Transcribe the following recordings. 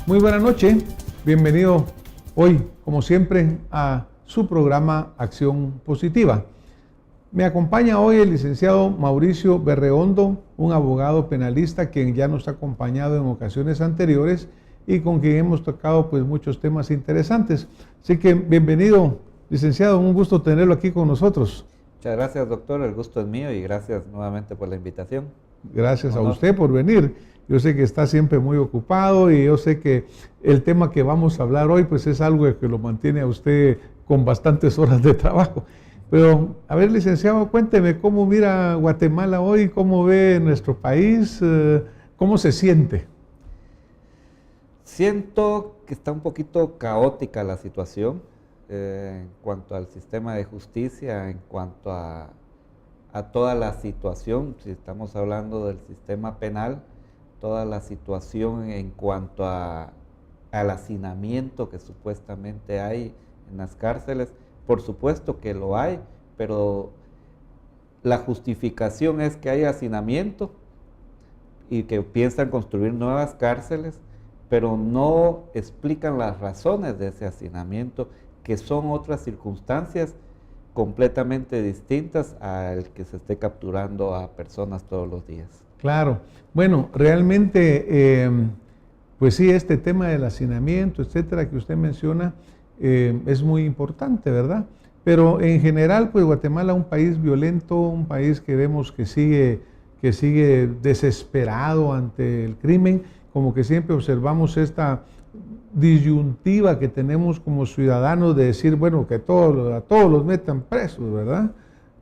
Muy buena noche, bienvenido hoy, como siempre, a su programa Acción Positiva. Me acompaña hoy el licenciado Mauricio Berreondo, un abogado penalista quien ya nos ha acompañado en ocasiones anteriores y con quien hemos tocado pues muchos temas interesantes. Así que bienvenido, licenciado, un gusto tenerlo aquí con nosotros. Muchas gracias, doctor, el gusto es mío y gracias nuevamente por la invitación. Gracias a usted por venir. Yo sé que está siempre muy ocupado y yo sé que el tema que vamos a hablar hoy pues es algo que lo mantiene a usted con bastantes horas de trabajo. Pero, a ver, licenciado, cuénteme cómo mira Guatemala hoy, cómo ve nuestro país, cómo se siente. Siento que está un poquito caótica la situación en cuanto al sistema de justicia, en cuanto a toda la situación, si estamos hablando del sistema penal, toda la situación en cuanto al hacinamiento que supuestamente hay en las cárceles. Por supuesto que lo hay, pero la justificación es que hay hacinamiento y que piensan construir nuevas cárceles, pero no explican las razones de ese hacinamiento, que son otras circunstancias completamente distintas al que se esté capturando a personas todos los días. Claro, bueno, realmente, pues sí, este tema del hacinamiento, etcétera, que usted menciona, es muy importante, ¿verdad? Pero en general, pues Guatemala es un país violento, un país que vemos que sigue desesperado ante el crimen, como que siempre observamos esta disyuntiva que tenemos como ciudadanos de decir, bueno, que a todos los metan presos, ¿verdad?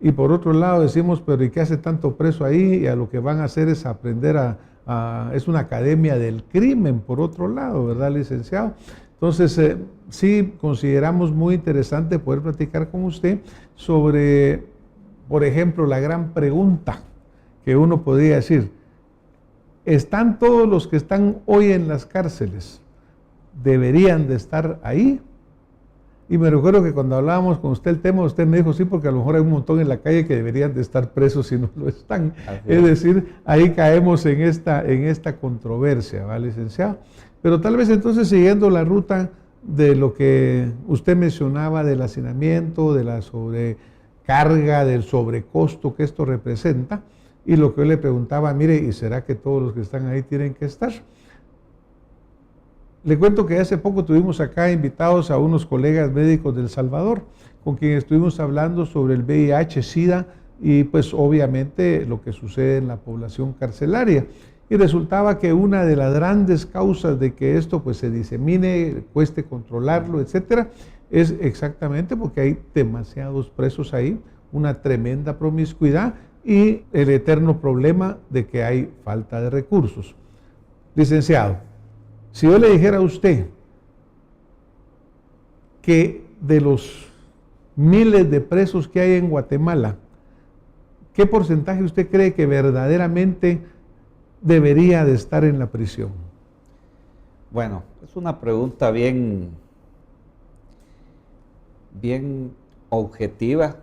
Y por otro lado decimos, pero ¿y qué hace tanto preso ahí? Y a lo que van a hacer es aprender es una academia del crimen, por otro lado, ¿verdad, licenciado? Entonces, sí consideramos muy interesante poder platicar con usted sobre, por ejemplo, la gran pregunta que uno podría decir, ¿están todos los que están hoy en las cárceles, deberían de estar ahí? Y me recuerdo que cuando hablábamos con usted el tema, usted me dijo, sí, porque a lo mejor hay un montón en la calle que deberían de estar presos y no lo están. Es decir, ahí caemos en esta controversia, ¿va, licenciado? Pero tal vez entonces siguiendo la ruta de lo que usted mencionaba del hacinamiento, de la sobrecarga, del sobrecosto que esto representa, y lo que yo le preguntaba, mire, ¿y será que todos los que están ahí tienen que estar? Le cuento que hace poco tuvimos acá invitados a unos colegas médicos del Salvador, con quien estuvimos hablando sobre el VIH, SIDA y pues obviamente lo que sucede en la población carcelaria. Y resultaba que una de las grandes causas de que esto pues se disemine, cueste controlarlo, etcétera, es exactamente porque hay demasiados presos ahí, una tremenda promiscuidad y el eterno problema de que hay falta de recursos. Licenciado, si yo le dijera a usted que de los miles de presos que hay en Guatemala, ¿qué porcentaje usted cree que verdaderamente debería de estar en la prisión? Bueno, es una pregunta bien objetiva.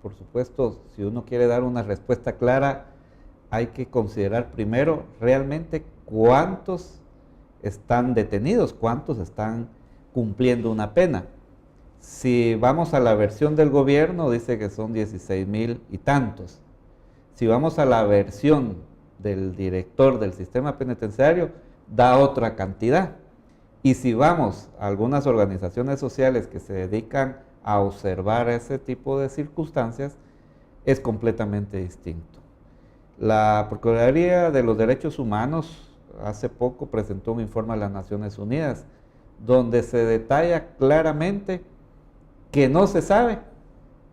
Por supuesto, si uno quiere dar una respuesta clara, hay que considerar primero realmente cuántos están detenidos, cuántos están cumpliendo una pena. Si vamos a la versión del gobierno, dice que son 16,000 y tantos. Si vamos a la versión del director del sistema penitenciario, da otra cantidad. Y si vamos a algunas organizaciones sociales que se dedican a observar ese tipo de circunstancias, es completamente distinto. La Procuraduría de los Derechos Humanos hace poco presentó un informe a las Naciones Unidas donde se detalla claramente que no se sabe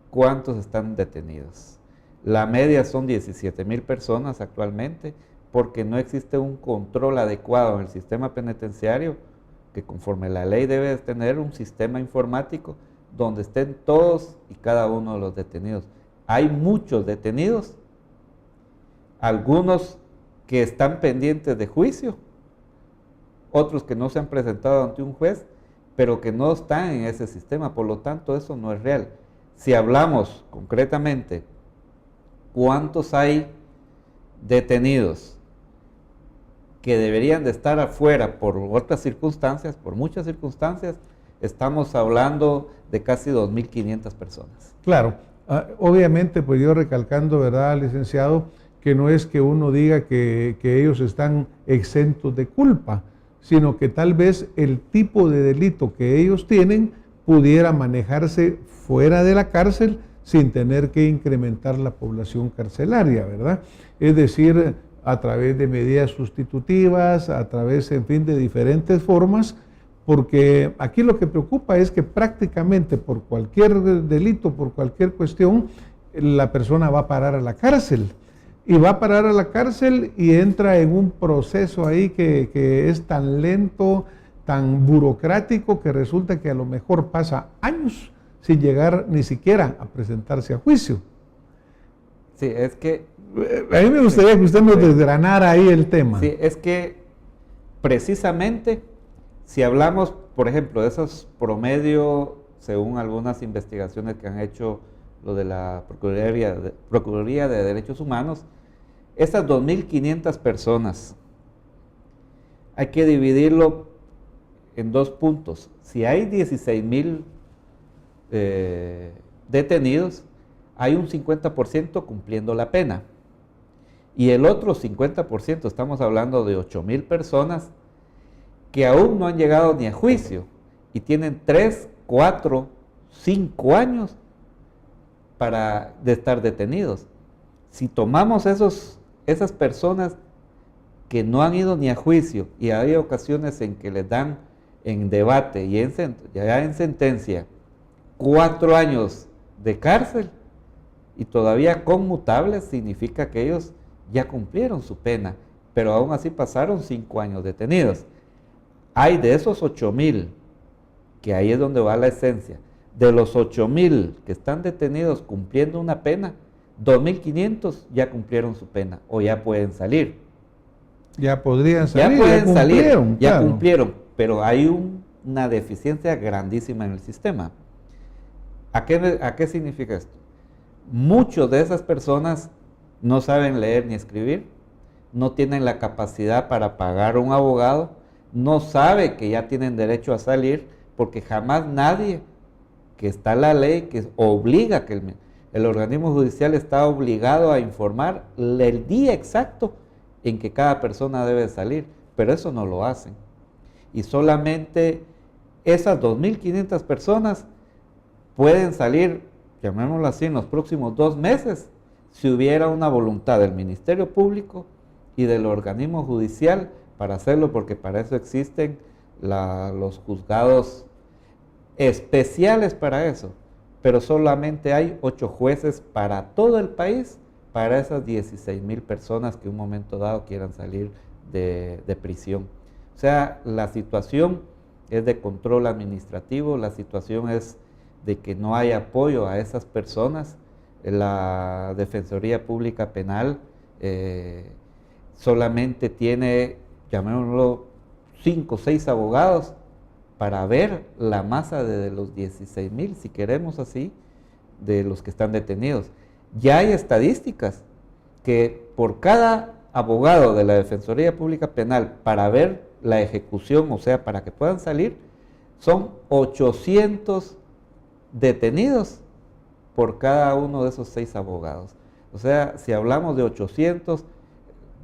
cuántos están detenidos. La media son 17,000 personas actualmente porque no existe un control adecuado en el sistema penitenciario que conforme la ley debe tener un sistema informático donde estén todos y cada uno de los detenidos. Hay muchos detenidos, algunos que están pendientes de juicio, otros que no se han presentado ante un juez, pero que no están en ese sistema, por lo tanto eso no es real. Si hablamos concretamente, ¿cuántos hay detenidos que deberían de estar afuera por otras circunstancias, por muchas circunstancias, estamos hablando de casi 2.500 personas. Claro, obviamente, pues yo recalcando, ¿verdad, licenciado? Que no es que uno diga que ellos están exentos de culpa, sino que tal vez el tipo de delito que ellos tienen pudiera manejarse fuera de la cárcel sin tener que incrementar la población carcelaria, ¿verdad? Es decir, a través de medidas sustitutivas, a través, en fin, de diferentes formas, porque aquí lo que preocupa es que prácticamente por cualquier delito, por cualquier cuestión, la persona va a parar a la cárcel. Y va a parar a la cárcel y entra en un proceso ahí que es tan lento, tan burocrático, que resulta que a lo mejor pasa años sin llegar ni siquiera a presentarse a juicio. Sí, es que... A mí me gustaría que usted nos desgranara ahí el tema. Sí, es que precisamente, si hablamos, por ejemplo, de esos promedios, según algunas investigaciones que han hecho lo de la Procuraduría de Derechos Humanos, esas 2.500 personas, hay que dividirlo en dos puntos. Si hay 16.000 detenidos, hay un 50% cumpliendo la pena. Y el otro 50%, estamos hablando de 8.000 personas que aún no han llegado ni a juicio y tienen 3, 4, 5 años de estar detenidos. Si tomamos esas personas que no han ido ni a juicio, y hay ocasiones en que les dan en debate y ya en sentencia 4 años de cárcel y todavía conmutables, significa que ellos ya cumplieron su pena, pero aún así pasaron 5 años detenidos. Hay de esos 8.000, que ahí es donde va la esencia, de los 8.000 que están detenidos cumpliendo una pena, 2.500 ya cumplieron su pena o ya pueden salir. Ya podrían salir, ya cumplieron, pero hay una deficiencia grandísima en el sistema. ¿A qué significa esto? Muchos de esas personas no saben leer ni escribir, no tienen la capacidad para pagar un abogado, no sabe que ya tienen derecho a salir, porque jamás nadie, que está la ley que obliga, que el organismo judicial está obligado a informar el día exacto en que cada persona debe salir, pero eso no lo hacen. Y solamente esas 2.500 personas pueden salir, llamémoslo así, en los próximos 2 meses, si hubiera una voluntad del Ministerio Público y del organismo judicial para hacerlo, porque para eso existen los juzgados especiales para eso, pero solamente hay 8 jueces para todo el país, para esas 16.000 personas que en un momento dado quieran salir de prisión. O sea, la situación es de control administrativo, la situación es de que no hay apoyo a esas personas. La Defensoría Pública Penal solamente tiene, llamémoslo, 5 o 6 abogados para ver la masa de los 16.000, si queremos así, de los que están detenidos. Ya hay estadísticas que por cada abogado de la Defensoría Pública Penal para ver la ejecución, o sea, para que puedan salir, son 800 detenidos por cada uno de esos 6 abogados. O sea, si hablamos de 800,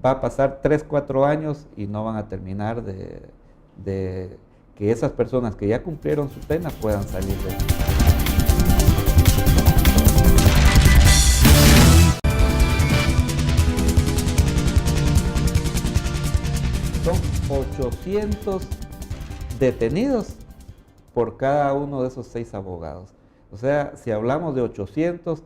va a pasar 3, 4 años y no van a terminar de que esas personas que ya cumplieron su pena puedan salir de eso. Son 800 detenidos por cada uno de esos 6 abogados. O sea, si hablamos de 800,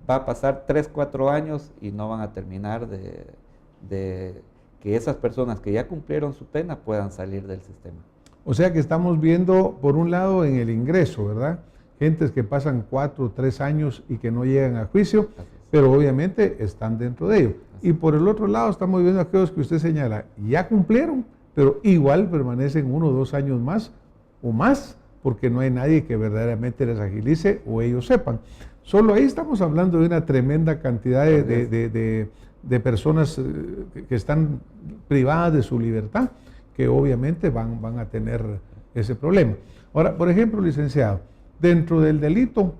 va a pasar 3, 4 años y no van a terminar de que esas personas que ya cumplieron su pena puedan salir del sistema. O sea que estamos viendo, por un lado, en el ingreso, ¿verdad? Gentes que pasan 4 o 3 años y que no llegan a juicio, pero obviamente están dentro de ello. Y por el otro lado estamos viendo aquellos que usted señala, ya cumplieron, pero igual permanecen 1 o 2 años más o más, porque no hay nadie que verdaderamente les agilice o ellos sepan. Solo ahí estamos hablando de una tremenda cantidad de de personas que están privadas de su libertad, que obviamente van a tener ese problema. Ahora, por ejemplo, licenciado, dentro del delito,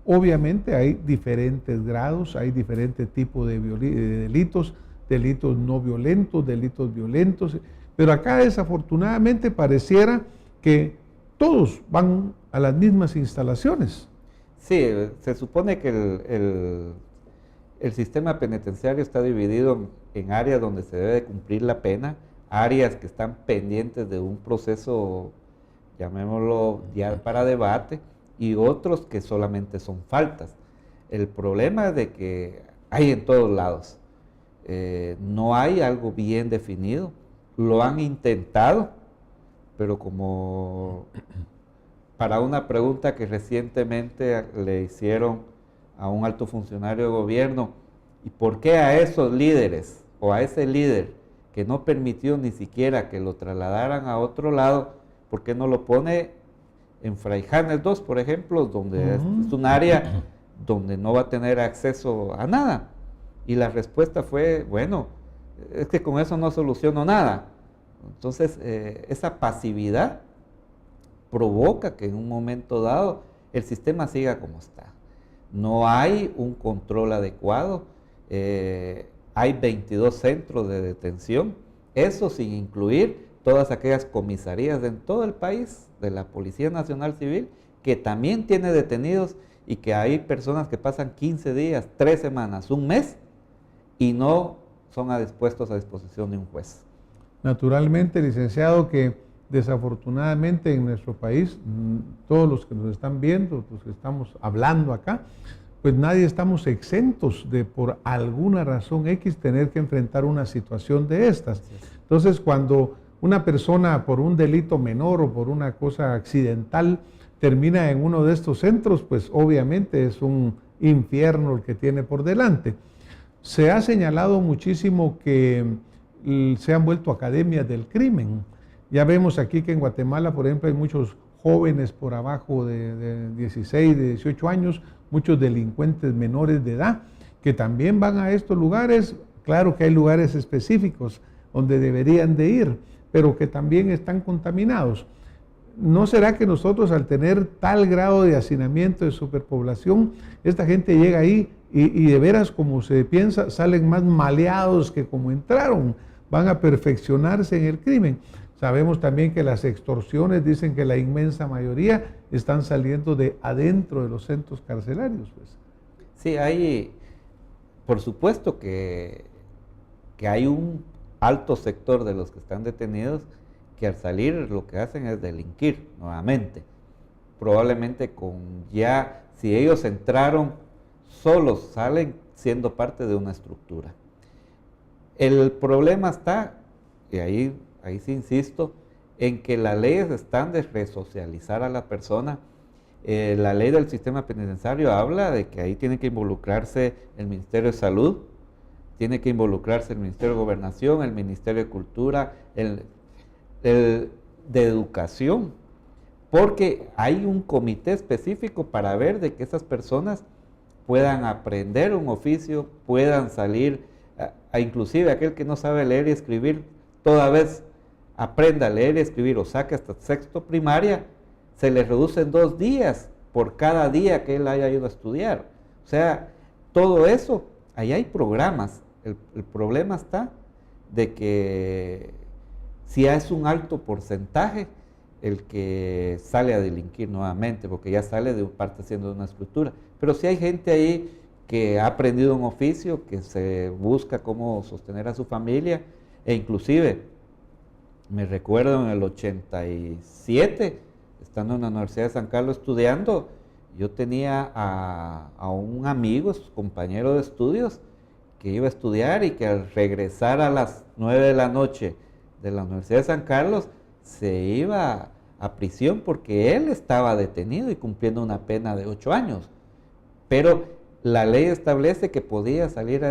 obviamente hay diferentes grados, hay diferentes tipos de delitos, delitos no violentos, delitos violentos, pero acá desafortunadamente pareciera que todos van a las mismas instalaciones. Sí, se supone que el sistema penitenciario está dividido en áreas donde se debe cumplir la pena, áreas que están pendientes de un proceso, llamémoslo, ya para debate, y otros que solamente son faltas. El problema es de que hay en todos lados. No hay algo bien definido. Lo han intentado, pero como para una pregunta que recientemente le hicieron a un alto funcionario de gobierno, ¿y por qué a esos líderes o a ese líder que no permitió ni siquiera que lo trasladaran a otro lado, por qué no lo pone en Fraijanes 2, por ejemplo, donde es un área donde no va a tener acceso a nada? Y la respuesta fue, bueno, es que con eso no soluciono nada. Entonces, esa pasividad provoca que en un momento dado el sistema siga como está. No hay un control adecuado, hay 22 centros de detención, eso sin incluir todas aquellas comisarías en todo el país de la Policía Nacional Civil, que también tiene detenidos y que hay personas que pasan 15 días, 3 semanas, un mes y no son dispuestos a disposición de un juez. Naturalmente, licenciado, que desafortunadamente en nuestro país, todos los que nos están viendo, los que estamos hablando acá, pues nadie estamos exentos de por alguna razón X tener que enfrentar una situación de estas. Entonces, cuando una persona por un delito menor o por una cosa accidental termina en uno de estos centros, pues obviamente es un infierno el que tiene por delante. Se ha señalado muchísimo que se han vuelto academias del crimen. Ya vemos aquí que en Guatemala, por ejemplo, hay muchos jóvenes por abajo de 16, de 18 años, muchos delincuentes menores de edad, que también van a estos lugares. Claro que hay lugares específicos donde deberían de ir, pero que también están contaminados. ¿No será que nosotros, al tener tal grado de hacinamiento, de superpoblación, esta gente llega ahí y de veras, como se piensa, salen más maleados que como entraron? Van a perfeccionarse en el crimen. Sabemos también que las extorsiones, dicen que la inmensa mayoría están saliendo de adentro de los centros carcelarios, pues. Sí, hay, por supuesto que hay un alto sector de los que están detenidos que al salir lo que hacen es delinquir nuevamente. Probablemente si ellos entraron solos, salen siendo parte de una estructura. El problema está, y ahí sí insisto, en que las leyes están de resocializar a la persona. La ley del sistema penitenciario habla de que ahí tiene que involucrarse el Ministerio de Salud, tiene que involucrarse el Ministerio de Gobernación, el Ministerio de Cultura, el de Educación, porque hay un comité específico para ver de que esas personas puedan aprender un oficio, puedan salir, inclusive aquel que no sabe leer y escribir, toda vez aprenda a leer y escribir o saque hasta sexto primaria, se le reducen 2 días por cada día que él haya ido a estudiar. O sea, todo eso, ahí hay programas. El problema está de que si es un alto porcentaje el que sale a delinquir nuevamente, porque ya sale de parte siendo de una estructura. Pero si hay gente ahí que ha aprendido un oficio, que se busca cómo sostener a su familia, e inclusive, me recuerdo en el 87, estando en la Universidad de San Carlos estudiando, yo tenía a un amigo, su compañero de estudios, que iba a estudiar y que al regresar a las 9 de la noche de la Universidad de San Carlos, se iba a prisión porque él estaba detenido y cumpliendo una pena de 8 años. Pero la ley establece que podía salir